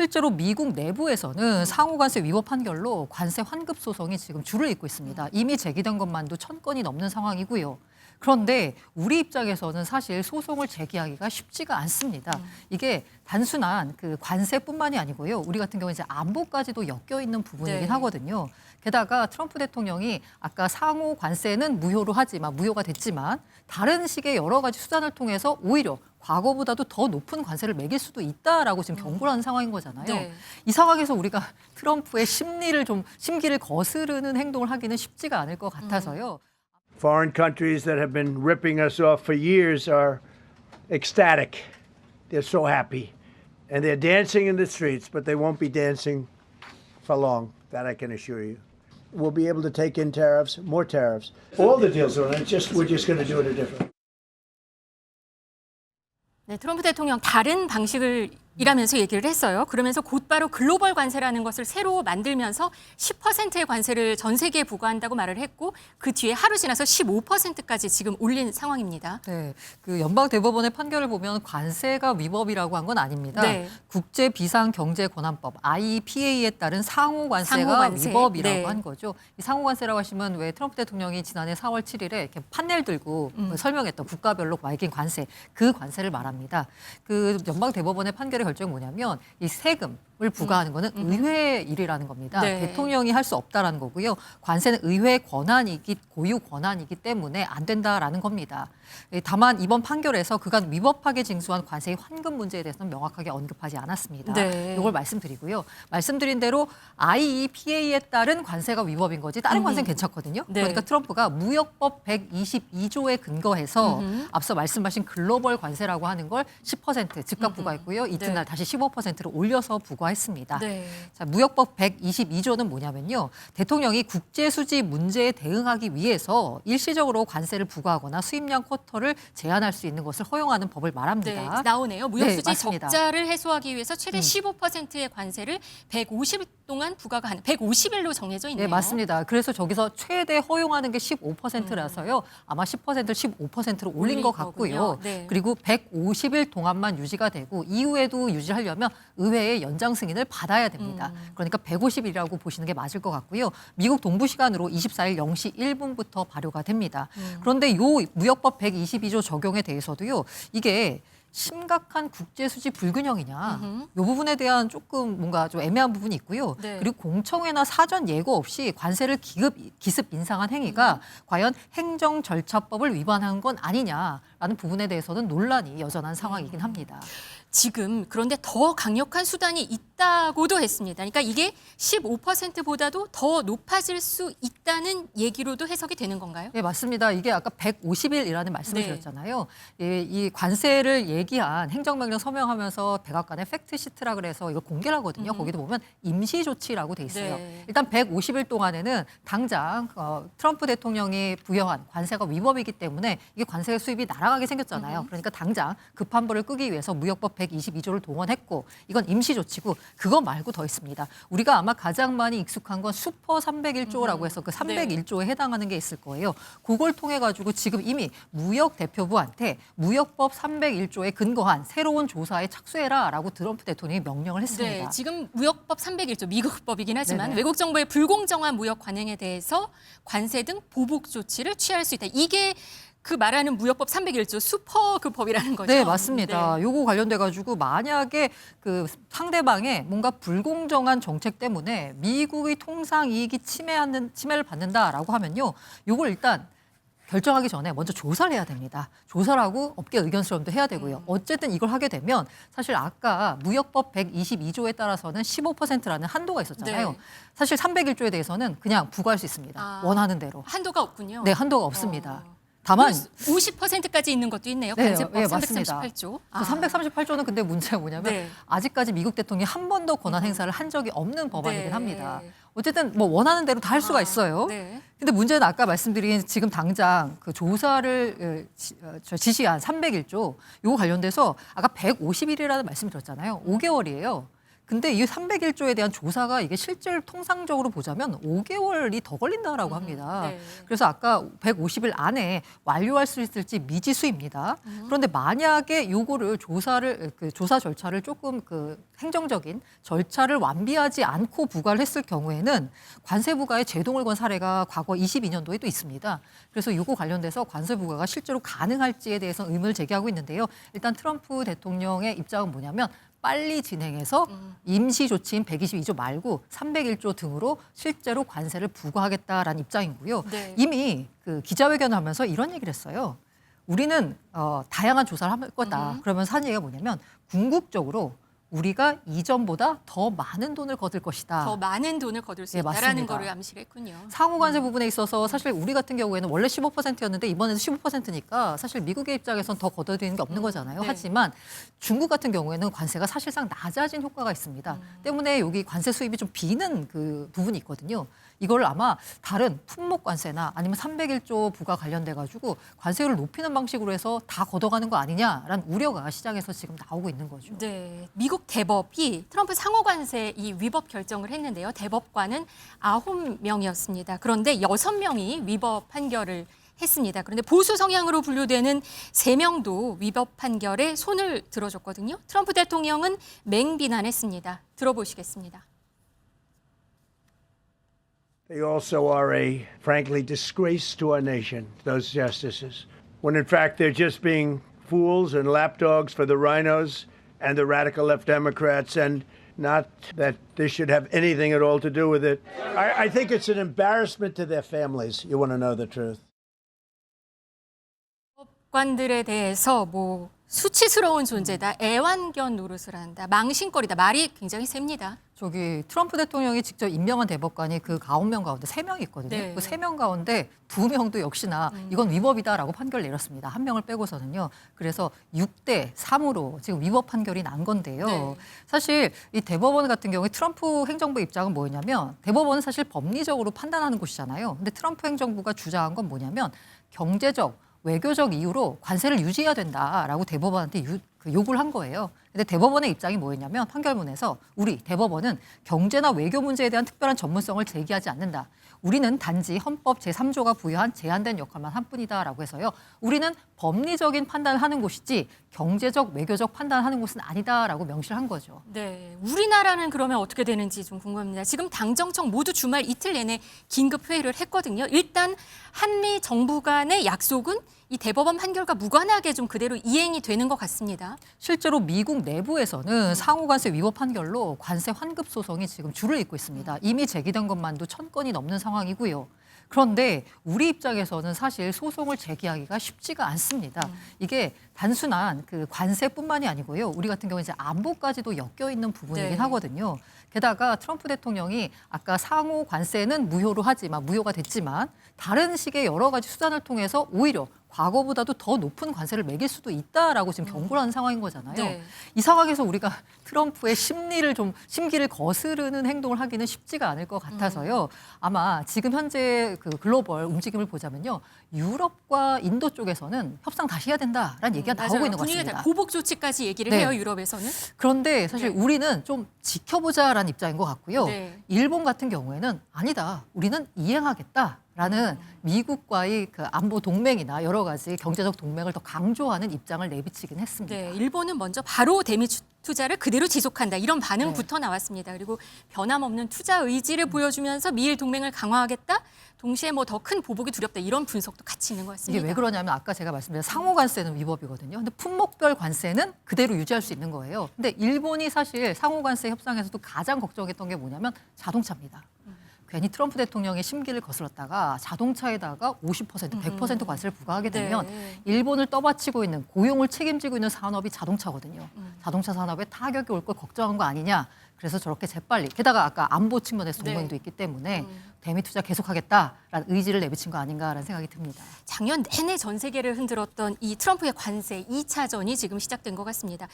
실제로 미국 내부에서는 상호 관세 위법 판결로 관세 환급 소송이 지금 줄을 잇고 있습니다. 이미 제기된 것만도 1000건이 넘는 상황이고요. 그런데 우리 입장에서는 사실 소송을 제기하기가 쉽지가 않습니다. 이게 단순한 그 관세뿐만이 아니고요. 우리 같은 경우는 이제 안보까지도 엮여 있는 부분이긴 네. 하거든요. 게다가 트럼프 대통령이 아까 상호 관세는 무효가 됐지만 다른 식의 여러 가지 수단을 통해서 오히려 과거보다도 더 높은 관세를 매길 수도 있다라고 지금 경고를 하는 상황인 거잖아요. 네. 이 상황에서 우리가 트럼프의 심기를 거스르는 행동을 하기는 쉽지가 않을 것 같아서요. Foreign countries that have been ripping us off for years are ecstatic. They're so happy. And they're dancing in the streets, but they won't be dancing for long. That I can assure you. We'll be able to take in tariffs, more tariffs. All the deals are on it. We're just going to do it a different. 네, 트럼프 대통령 다른 방식을 이라면서 얘기를 했어요. 그러면서 곧바로 글로벌 관세라는 것을 새로 만들면서 10%의 관세를 전 세계에 부과한다고 말을 했고 그 뒤에 하루 지나서 15%까지 지금 올린 상황입니다. 네, 그 연방 대법원의 판결을 보면 관세가 위법이라고 한 건 아닙니다. 네. 국제 비상 경제 권한법 IPA에 따른 상호 관세가 상호관세. 위법이라고 네. 한 거죠. 이 상호 관세라고 하시면 왜 트럼프 대통령이 지난해 4월 7일에 이렇게 판넬 들고 설명했던 국가별로 매긴 관세, 그 관세를 말합니다. 그 연방 대법원의 판결의 결정은 뭐냐면 이 세금을 부과하는 거는 의회의 일이라는 겁니다. 네. 대통령이 할 수 없다라는 거고요. 관세는 의회 고유 권한이기 때문에 안 된다라는 겁니다. 다만 이번 판결에서 그간 위법하게 징수한 관세의 환급 문제에 대해서는 명확하게 언급하지 않았습니다. 네. 이걸 말씀드리고요. 말씀드린 대로 IEPA에 따른 관세가 위법인 거지 다른 관세는 괜찮거든요. 네. 그러니까 트럼프가 무역법 122조에 근거해서 앞서 말씀하신 글로벌 관세라고 하는 걸 10% 즉각 부과했고요. 이튿날 다시 15%로 올려서 부과했습니다. 네. 자, 무역법 122조는 뭐냐면요. 대통령이 국제수지 문제에 대응하기 위해서 일시적으로 관세를 부과하거나 수입량 쿼터를 제한할 수 있는 것을 허용하는 법을 네, 말합니다. 나오네요. 무역수지 맞습니다. 적자를 해소하기 위해서 최대 15%의 관세를 150일 동안 부과가 가능, 150일로 정해져 있네요. 네, 맞습니다. 그래서 저기서 최대 허용하는 게 15%라서요. 아마 10%를 15%로 올린 것 같고요. 거군요. 네. 그리고 150일 동안만 유지가 되고 이후에도 유지하려면 의회의 연장 승인을 받아야 됩니다. 그러니까 150일이라고 보시는 게 맞을 것 같고요. 미국 동부 시간으로 24일 0시 1분부터 발효가 됩니다. 그런데 요 무역법 122조 적용에 대해서도요. 이게 심각한 국제수지 불균형이냐 이 부분에 대한 조금 뭔가 좀 애매한 부분이 있고요. 네. 그리고 공청회나 사전 예고 없이 관세를 기습 인상한 행위가 과연 행정 절차법을 위반한 건 아니냐라는 부분에 대해서는 논란이 여전한 상황이긴 합니다. 지금 그런데 더 강력한 수단이 있다고도 했습니다. 그러니까 이게 15%보다도 더 높아질 수 있다는 얘기로도 해석이 되는 건가요? 네, 맞습니다. 이게 아까 150일이라는 말씀을 네. 드렸잖아요. 이 관세를 얘기한 행정명령 서명하면서 백악관의 팩트시트라 그래서 이거 공개를 하거든요. 거기도 보면 임시조치라고 돼 있어요. 네. 일단 150일 동안에는 당장 트럼프 대통령이 부여한 관세가 위법이기 때문에 이게 관세 수입이 날아가게 생겼잖아요. 그러니까 당장 급한 불을 끄기 위해서 무역법 122조를 동원했고 이건 임시조치고 그거 말고 더 있습니다. 우리가 아마 가장 많이 익숙한 건 슈퍼 301조라고 해서 그 301조에 해당하는 게 있을 거예요. 그걸 통해 가지고 지금 이미 무역 대표부한테 무역법 301조에 근거한 새로운 조사에 착수해라라고 트럼프 대통령이 명령을 했습니다. 네, 지금 무역법 301조 미국 법이긴 하지만 네네. 외국 정부의 불공정한 무역 관행에 대해서 관세 등 보복 조치를 취할 수 있다. 이게 그 말하는 무역법 301조 슈퍼 그 법이라는 거죠. 네, 맞습니다. 네. 요거 관련돼 가지고 만약에 그 상대방의 뭔가 불공정한 정책 때문에 미국의 통상 이익이 침해를 받는다라고 하면요. 요걸 일단 결정하기 전에 먼저 조사를 해야 됩니다. 조사를 하고 업계 의견 수렴도 해야 되고요. 어쨌든 이걸 하게 되면 사실 아까 무역법 122조에 따라서는 15%라는 한도가 있었잖아요. 네. 사실 301조에 대해서는 그냥 부과할 수 있습니다. 아. 원하는 대로. 한도가 없군요. 네, 한도가 없습니다. 다만 50%까지 있는 것도 있네요. 네, 관세법 예, 맞습니다. 338조. 그 338조는 근데 문제가 뭐냐면 네. 아직까지 미국 대통령이 한 번도 권한 행사를 한 적이 없는 법안이긴 네. 합니다. 어쨌든 뭐 원하는 대로 다 할 수가 있어요. 네. 근데 문제는 아까 말씀드린 지금 당장 그 조사를 지시한 301조 요거 관련돼서 아까 150일이라는 말씀을 드렸잖아요. 5개월이에요. 근데 이 301조에 대한 조사가 이게 실제로 통상적으로 보자면 5개월이 더 걸린다라고 합니다. 네. 그래서 아까 150일 안에 완료할 수 있을지 미지수입니다. 그런데 만약에 요거를 조사 절차를 조금 행정적인 절차를 완비하지 않고 부과를 했을 경우에는 관세 부과에 제동을 건 사례가 과거 22년도에 또 있습니다. 그래서 요거 관련돼서 관세 부과가 실제로 가능할지에 대해서 의문을 제기하고 있는데요. 일단 트럼프 대통령의 입장은 뭐냐면 빨리 진행해서 임시 조치인 122조 말고 301조 등으로 실제로 관세를 부과하겠다라는 입장이고요. 네. 이미 기자회견을 하면서 이런 얘기를 했어요. 우리는 다양한 조사를 할 거다. 그러면서 한 얘기가 뭐냐면 궁극적으로 우리가 이전보다 더 많은 돈을 거둘 것이다. 더 많은 돈을 거둘 수 네, 있다라는 맞습니다. 거를 암시를 했군요. 상호관세 부분에 있어서 사실 우리 같은 경우에는 원래 15%였는데 이번에는 15%니까 사실 미국의 입장에선 더 걷어들이는 게 없는 거잖아요. 네. 하지만 중국 같은 경우에는 관세가 사실상 낮아진 효과가 있습니다. 때문에 여기 관세 수입이 좀 비는 부분이 있거든요. 이걸 아마 다른 품목 관세나 아니면 301조 부과 관련돼 가지고 관세율을 높이는 방식으로 해서 다 걷어가는 거 아니냐라는 우려가 시장에서 지금 나오고 있는 거죠. 네, 미국 대법이 트럼프 상호관세 이 위법 결정을 했는데요. 대법관은 9명이었습니다. 그런데 6명이 위법 판결을 했습니다. 그런데 보수 성향으로 분류되는 3명도 위법 판결에 손을 들어줬거든요. 트럼프 대통령은 맹비난했습니다. 들어보시겠습니다. They also are a, frankly, disgrace to our nation, those justices, when in fact they're just being fools and lapdogs for the rhinos and the radical left Democrats, and not that this should have anything at all to do with it. I think it's an embarrassment to their families. You want to know the truth. 법관들에 대해서 수치스러운 존재다, 애완견 노릇을 한다, 망신거리다, 말이 굉장히 셉니다. 저기 트럼프 대통령이 직접 임명한 대법관이 그 9명 가운데 3명이 있거든요. 네. 그 3명 가운데 2명도 역시나 이건 위법이다라고 판결을 내렸습니다. 한 명을 빼고서는요. 그래서 6대 3으로 지금 위법 판결이 난 건데요. 네. 사실 이 대법원 같은 경우에 트럼프 행정부 입장은 뭐였냐면 대법원은 사실 법리적으로 판단하는 곳이잖아요. 근데 트럼프 행정부가 주장한 건 뭐냐면 경제적 외교적 이유로 관세를 유지해야 된다라고 대법원한테 요구를 한 거예요. 근데 대법원의 입장이 뭐였냐면 판결문에서 우리 대법원은 경제나 외교 문제에 대한 특별한 전문성을 제기하지 않는다. 우리는 단지 헌법 제3조가 부여한 제한된 역할만 한 뿐이다라고 해서요. 우리는 법리적인 판단을 하는 곳이지 경제적, 외교적 판단을 하는 곳은 아니다라고 명시를 한 거죠. 네, 우리나라는 그러면 어떻게 되는지 좀 궁금합니다. 지금 당정청 모두 주말 이틀 내내 긴급 회의를 했거든요. 일단 한미 정부 간의 약속은 이 대법원 판결과 무관하게 좀 그대로 이행이 되는 것 같습니다. 실제로 미국 내부에서는 상호관세 위법 판결로 관세 환급 소송이 지금 줄을 잇고 있습니다. 이미 제기된 것만도 1000건이 넘는 상황이고요. 그런데 우리 입장에서는 사실 소송을 제기하기가 쉽지가 않습니다. 이게 단순한 관세뿐만이 아니고요. 우리 같은 경우는 이제 안보까지도 엮여 있는 부분이긴 네. 하거든요. 게다가 트럼프 대통령이 아까 상호 관세는 무효가 됐지만 다른 식의 여러 가지 수단을 통해서 오히려 과거보다도 더 높은 관세를 매길 수도 있다라고 지금 경고를 하는 상황인 거잖아요. 네. 이 상황에서 우리가 트럼프의 심기를 거스르는 행동을 하기는 쉽지가 않을 것 같아서요. 아마 지금 현재 글로벌 움직임을 보자면요. 유럽과 인도 쪽에서는 협상 다시 해야 된다라는 얘기가 나오고 맞아요. 있는 것 분위기가 같습니다. 다 보복 조치까지 얘기를 네. 해요, 유럽에서는. 그런데 사실 네. 우리는 좀 지켜보자라는 입장인 것 같고요. 네. 일본 같은 경우에는 아니다. 우리는 이행하겠다라는 미국과의 안보 동맹이나 여러 가지 경제적 동맹을 더 강조하는 입장을 내비치긴 했습니다. 네, 일본은 먼저 바로 대미 투자를 그대로 지속한다, 이런 반응부터 나왔습니다. 그리고 변함없는 투자 의지를 보여주면서 미일 동맹을 강화하겠다, 동시에 더 큰 보복이 두렵다, 이런 분석도 같이 있는 것 같습니다. 이게 왜 그러냐면 아까 제가 말씀드린 상호 관세는 위법이거든요. 근데 품목별 관세는 그대로 유지할 수 있는 거예요. 근데 일본이 사실 상호 관세 협상에서도 가장 걱정했던 게 뭐냐면 자동차입니다. 괜히 트럼프 대통령의 심기를 거슬렀다가 자동차에다가 50%, 100% 관세를 부과하게 되면 네. 일본을 떠받치고 있는 고용을 책임지고 있는 산업이 자동차거든요. 자동차 산업에 타격이 올 걸 걱정한 거 아니냐. 그래서 저렇게 재빨리. 게다가 아까 안보 측면에서 동맹도 네. 있기 때문에 대미 투자 계속하겠다라는 의지를 내비친 거 아닌가라는 생각이 듭니다. 작년 내내 전 세계를 흔들었던 이 트럼프의 관세 2차전이 지금 시작된 것 같습니다.